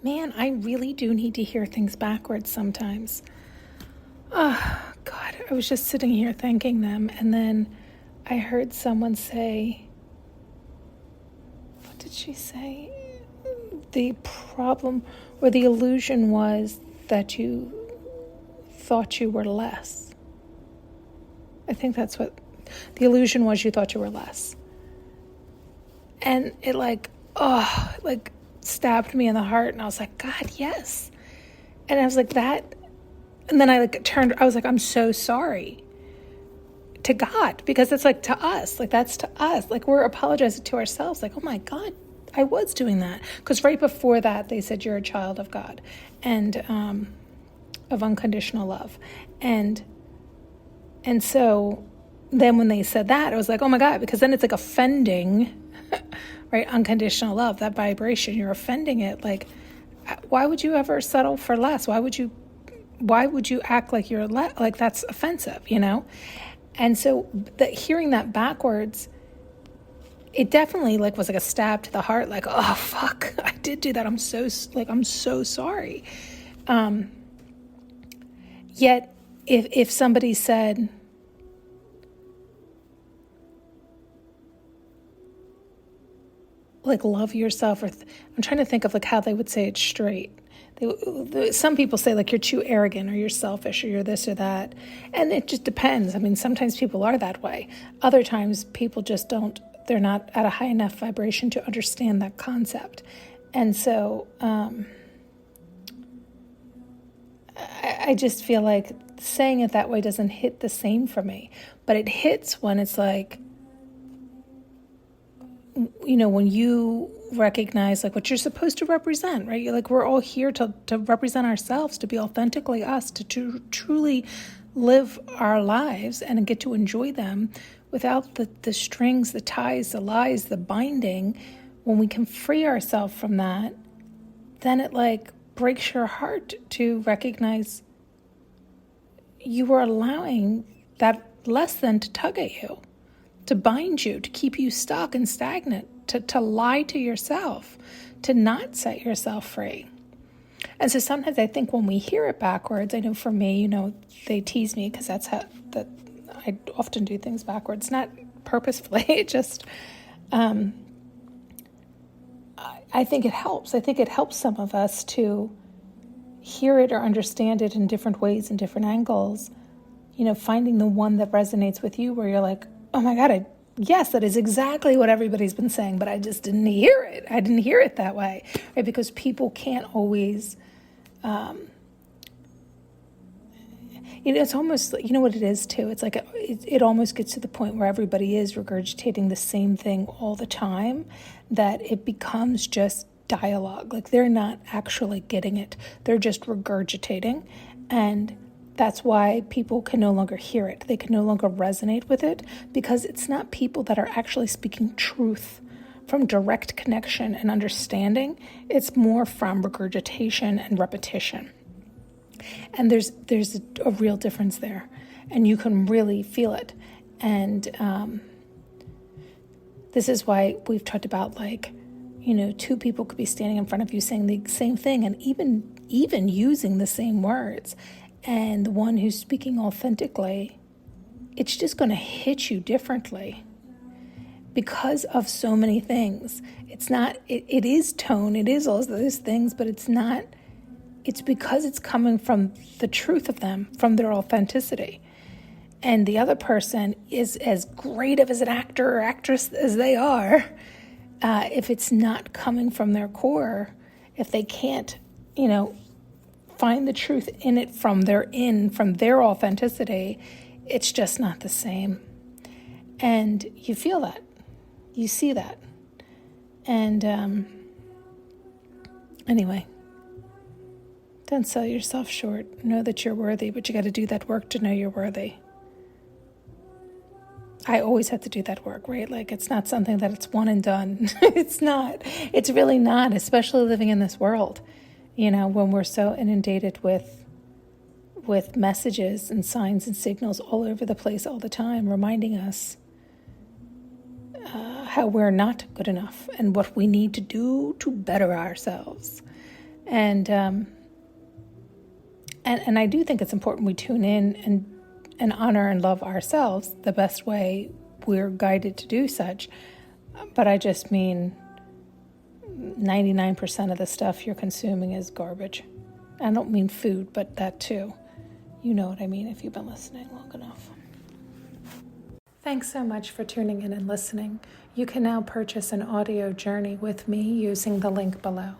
Man, I really do need to hear things backwards sometimes. Oh, God, I was just sitting here thanking them, and then I heard someone say, what did she say? The problem or the illusion was that you thought you were less. I think that's what the illusion was, you thought you were less. And it stabbed me in the heart, and I was like, God, yes. And I was like, that. And then I was like, I'm so sorry to God, because it's like to us, like that's to us. Like we're apologizing to ourselves. Like, oh my God, I was doing that. Because right before that, they said you're a child of God and of unconditional love. And so then when they said that, I was like, oh my God, because then it's like offending, right? Unconditional love, that vibration, you're offending it. Like, why would you ever settle for less? Why would you act like you're like that's offensive, And so hearing that backwards, it definitely was like a stab to the heart. Like, oh fuck, I did do that. I'm so sorry. Yet, if somebody said, love yourself, or I'm trying to think of how they would say it straight. Some people say you're too arrogant, or you're selfish, or you're this or that. And it just depends. I mean, sometimes people are that way. Other times people just don't, they're not at a high enough vibration to understand that concept. And so I just feel like saying it that way doesn't hit the same for me. But it hits when it's when you recognize what you're supposed to represent, right? You're we're all here to represent ourselves, to be authentically us, to truly live our lives and get to enjoy them without the strings, the ties, the lies, the binding. When we can free ourselves from that, then it breaks your heart to recognize you are allowing that less than to tug at you, to bind you, to keep you stuck and stagnant, to lie to yourself, to not set yourself free. And so sometimes I think when we hear it backwards, I know for me, they tease me because that I often do things backwards, not purposefully. It just, I think it helps. I think it helps some of us to hear it or understand it in different ways, in different angles, finding the one that resonates with you where you're like, oh my God, yes, that is exactly what everybody's been saying, but I just didn't hear it. I didn't hear it that way, right? Because people can't always, it's almost, what it is too? It's it almost gets to the point where everybody is regurgitating the same thing all the time, that it becomes just dialogue. They're not actually getting it. They're just regurgitating. And that's why people can no longer hear it. They can no longer resonate with it, because it's not people that are actually speaking truth from direct connection and understanding. It's more from regurgitation and repetition. And there's a real difference there, and you can really feel it. And this is why we've talked about two people could be standing in front of you saying the same thing, and even using the same words. And the one who's speaking authentically, it's just going to hit you differently because of so many things. It's not, it is tone, it is all those things, but it's not, it's because it's coming from the truth of them, from their authenticity. And the other person is as great of as an actor or actress as they are. If it's not coming from their core, if they can't, find the truth in it from their authenticity, it's just not the same. And you feel that. You see that. And anyway, don't sell yourself short. Know that you're worthy, but you got to do that work to know you're worthy. I always have to do that work, right? It's not something that it's one and done. It's not. It's really not, especially living in this world. When we're so inundated with messages and signs and signals all over the place all the time, reminding us how we're not good enough and what we need to do to better ourselves. And I do think it's important we tune in and honor and love ourselves the best way we're guided to do such. But I just mean 99% of the stuff you're consuming is garbage. I don't mean food, but that too. You know what I mean if you've been listening long enough. Thanks so much for tuning in and listening. You can now purchase an audio journey with me using the link below.